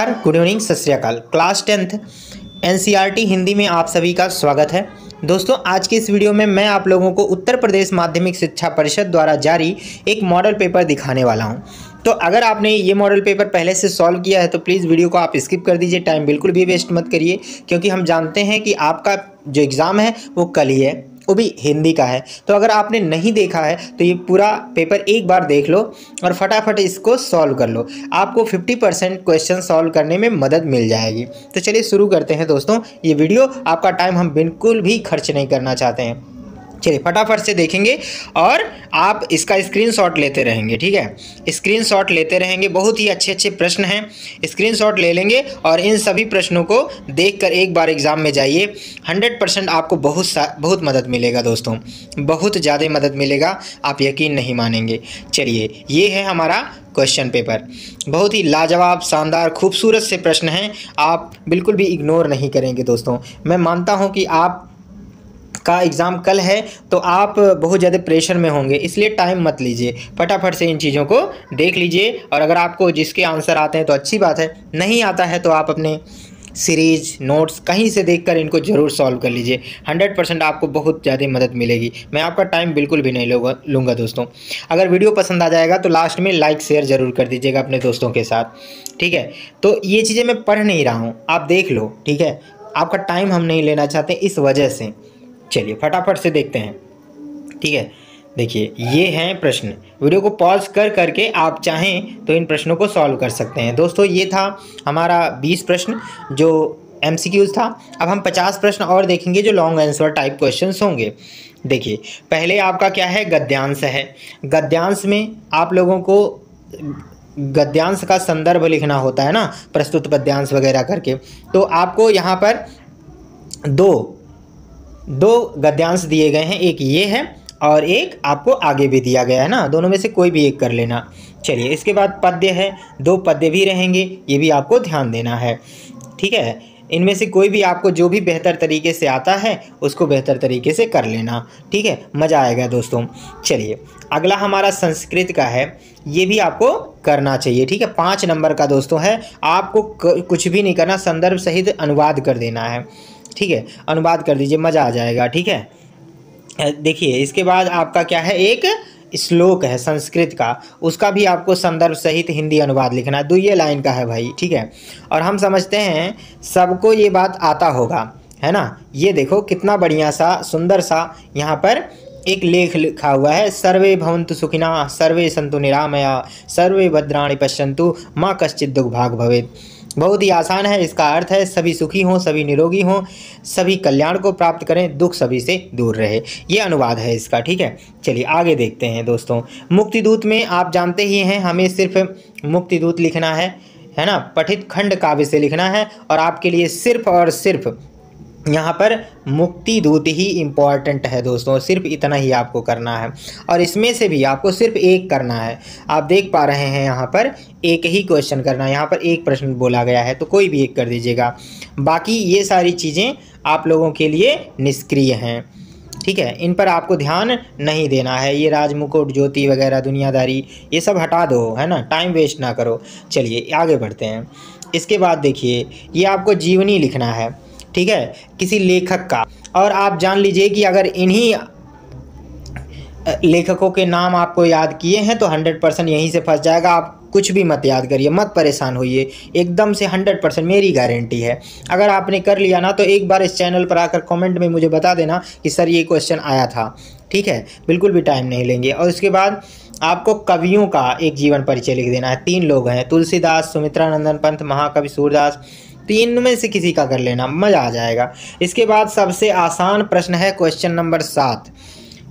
Good evening, सत श्री अकाल। Class 10th NCERT Hindi में आप सभी का स्वागत है। दोस्तों, आज की इस वीडियो में मैं आप लोगों को उत्तर प्रदेश माध्यमिक शिक्षा परिषद द्वारा जारी एक मॉडल पेपर दिखाने वाला हूं। तो अगर आपने ये मॉडल पेपर पहले से सॉल्व किया है तो प्लीज़ वीडियो को आप स्किप कर दीजिए, टाइम बिल्कुल भी वेस्ट मत करिए, क्योंकि हम जानते हैं कि आपका जो एग्ज़ाम है वो कल ही है, वो भी हिंदी का है। तो अगर आपने नहीं देखा है तो ये पूरा पेपर एक बार देख लो और फटाफट इसको सॉल्व कर लो। आपको 50% क्वेश्चन सॉल्व करने में मदद मिल जाएगी। तो चलिए शुरू करते हैं दोस्तों। ये वीडियो आपका टाइम हम बिल्कुल भी खर्च नहीं करना चाहते हैं। चलिए फटाफट से देखेंगे और आप इसका स्क्रीनशॉट लेते रहेंगे, ठीक है। स्क्रीनशॉट लेते रहेंगे, बहुत ही अच्छे अच्छे प्रश्न हैं। स्क्रीनशॉट ले लेंगे और इन सभी प्रश्नों को देखकर एक बार एग्ज़ाम में जाइए। 100% आपको बहुत मदद मिलेगा दोस्तों, बहुत ज़्यादा मदद मिलेगा, आप यकीन नहीं मानेंगे। चलिए, ये है हमारा क्वेश्चन पेपर। बहुत ही लाजवाब, शानदार, खूबसूरत से प्रश्न हैं, आप बिल्कुल भी इग्नोर नहीं करेंगे दोस्तों। मैं मानता हूँ कि आप का एग्ज़ाम कल है तो आप बहुत ज़्यादा प्रेशर में होंगे, इसलिए टाइम मत लीजिए, फटाफट से इन चीज़ों को देख लीजिए। और अगर आपको जिसके आंसर आते हैं तो अच्छी बात है, नहीं आता है तो आप अपने सीरीज नोट्स कहीं से देखकर इनको ज़रूर सॉल्व कर लीजिए। 100% आपको बहुत ज़्यादा मदद मिलेगी। मैं आपका टाइम बिल्कुल भी नहीं लूँगा दोस्तों। अगर वीडियो पसंद आ जाएगा तो लास्ट में लाइक शेयर ज़रूर कर दीजिएगा अपने दोस्तों के साथ, ठीक है। तो ये चीज़ें मैं पढ़ नहीं रहा हूँ, आप देख लो, ठीक है। आपका टाइम हम नहीं लेना चाहते इस वजह से। चलिए फटाफट से देखते हैं, ठीक है। देखिए, ये हैं प्रश्न। वीडियो को पॉज करके आप चाहें तो इन प्रश्नों को सॉल्व कर सकते हैं दोस्तों। ये था हमारा 20 प्रश्न जो MCQs था। अब हम 50 प्रश्न और देखेंगे जो लॉन्ग आंसर टाइप क्वेश्चंस होंगे। देखिए, पहले आपका क्या है, गद्यांश है। गद्यांश में आप लोगों को गद्यांश का संदर्भ लिखना होता है ना, प्रस्तुत पद्यांश वगैरह करके। तो आपको यहाँ पर दो गद्यांश दिए गए हैं, एक ये है और एक आपको आगे भी दिया गया है ना, दोनों में से कोई भी एक कर लेना। चलिए, इसके बाद पद्य है, 2 पद्य भी रहेंगे, ये भी आपको ध्यान देना है, ठीक है। इनमें से कोई भी आपको जो भी बेहतर तरीके से आता है उसको बेहतर तरीके से कर लेना, ठीक है, मज़ा आएगा दोस्तों। चलिए, अगला हमारा संस्कृत का है, ये भी आपको करना चाहिए, ठीक है। 5 नंबर का दोस्तों है, आपको कुछ भी नहीं करना, संदर्भ सहित अनुवाद कर देना है, ठीक है। अनुवाद कर दीजिए, मज़ा आ जाएगा, ठीक है। देखिए, इसके बाद आपका क्या है, एक श्लोक है संस्कृत का, उसका भी आपको संदर्भ सहित हिंदी अनुवाद लिखना है। 2 लाइन का है भाई, ठीक है। और हम समझते हैं सबको ये बात आता होगा, है ना। ये देखो कितना बढ़िया सा सुंदर सा यहाँ पर एक लेख लिखा हुआ है, सर्वे भवन्तु सुखिनः सर्वे सन्तु निरामया सर्वे भद्राणि पश्यन्तु माँ कश्चित् दुर्भाग् भवेत्। बहुत ही आसान है, इसका अर्थ है सभी सुखी हों, सभी निरोगी हों, सभी कल्याण को प्राप्त करें, दुख सभी से दूर रहे। ये अनुवाद है इसका, ठीक है। चलिए आगे देखते हैं दोस्तों। मुक्तिदूत में आप जानते ही हैं, हमें सिर्फ मुक्तिदूत लिखना है ना, पठित खंड काव्य से लिखना है। और आपके लिए सिर्फ और सिर्फ यहाँ पर मुक्तिदूत ही इम्पॉर्टेंट है दोस्तों, सिर्फ इतना ही आपको करना है। और इसमें से भी आपको सिर्फ एक करना है। आप देख पा रहे हैं यहाँ पर एक ही क्वेश्चन करना है, यहाँ पर एक प्रश्न बोला गया है, तो कोई भी एक कर दीजिएगा। बाकी ये सारी चीज़ें आप लोगों के लिए निष्क्रिय हैं, ठीक है, इन पर आपको ध्यान नहीं देना है। ये राजमुकुट, ज्योति वगैरह, दुनियादारी, ये सब हटा दो, है ना, टाइम वेस्ट ना करो। चलिए आगे बढ़ते हैं। इसके बाद देखिए, ये आपको जीवनी लिखना है, ठीक है, किसी लेखक का। और आप जान लीजिए कि अगर इन्हीं लेखकों के नाम आपको याद किए हैं तो 100% यहीं से फंस जाएगा। आप कुछ भी मत याद करिए, मत परेशान होइए, एकदम से 100% मेरी गारंटी है। अगर आपने कर लिया ना तो एक बार इस चैनल पर आकर कमेंट में मुझे बता देना कि सर ये क्वेश्चन आया था, ठीक है। बिल्कुल भी टाइम नहीं लेंगे। और उसके बाद आपको कवियों का एक जीवन परिचय लिख देना है। 3 लोग हैं, तुलसीदास, सुमित्रानंदन पंत, महाकवि सूरदास, 3 में से किसी का कर लेना, मज़ा आ जाएगा। इसके बाद सबसे आसान प्रश्न है क्वेश्चन नंबर 7।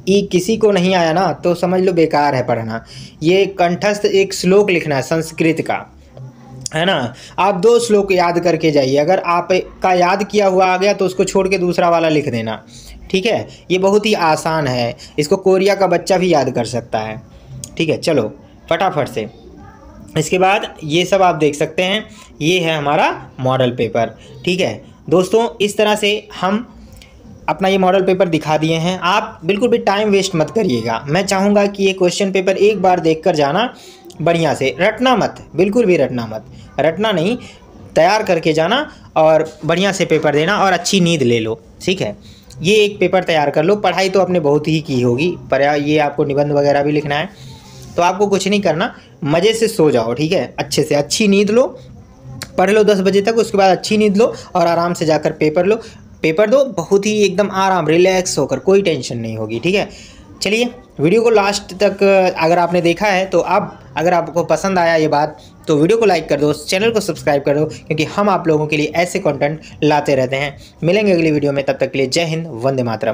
ये किसी को नहीं आया ना तो समझ लो बेकार है पढ़ना। ये कंठस्थ एक श्लोक लिखना है संस्कृत का, है ना। आप 2 श्लोक याद करके जाइए, अगर आपका याद किया हुआ आ गया तो उसको छोड़ के दूसरा वाला लिख देना, ठीक है। ये बहुत ही आसान है, इसको कोरिया का बच्चा भी याद कर सकता है, ठीक है। चलो फटाफट से। इसके बाद ये सब आप देख सकते हैं, ये है हमारा मॉडल पेपर, ठीक है दोस्तों। इस तरह से हम अपना ये मॉडल पेपर दिखा दिए हैं। आप बिल्कुल भी टाइम वेस्ट मत करिएगा। मैं चाहूँगा कि ये क्वेश्चन पेपर एक बार देखकर जाना, बढ़िया से, रटना मत, बिल्कुल भी रटना मत, रटना नहीं, तैयार करके जाना और बढ़िया से पेपर देना और अच्छी नींद ले लो, ठीक है। ये एक पेपर तैयार कर लो। पढ़ाई तो आपने बहुत ही की होगी, पर ये आपको निबंध वगैरह भी लिखना है, तो आपको कुछ नहीं करना, मज़े से सो जाओ, ठीक है। अच्छे से अच्छी नींद लो, पढ़ लो 10 बजे तक, उसके बाद अच्छी नींद लो और आराम से जाकर पेपर दो, बहुत ही एकदम आराम रिलैक्स होकर, कोई टेंशन नहीं होगी, ठीक है। चलिए, वीडियो को लास्ट तक अगर आपने देखा है तो अगर आपको पसंद आया ये बात तो वीडियो को लाइक कर दो, चैनल को सब्सक्राइब कर दो, क्योंकि हम आप लोगों के लिए ऐसे कंटेंट लाते रहते हैं। मिलेंगे अगली वीडियो में, तब तक के लिए जय हिंद, वंदे मातरम।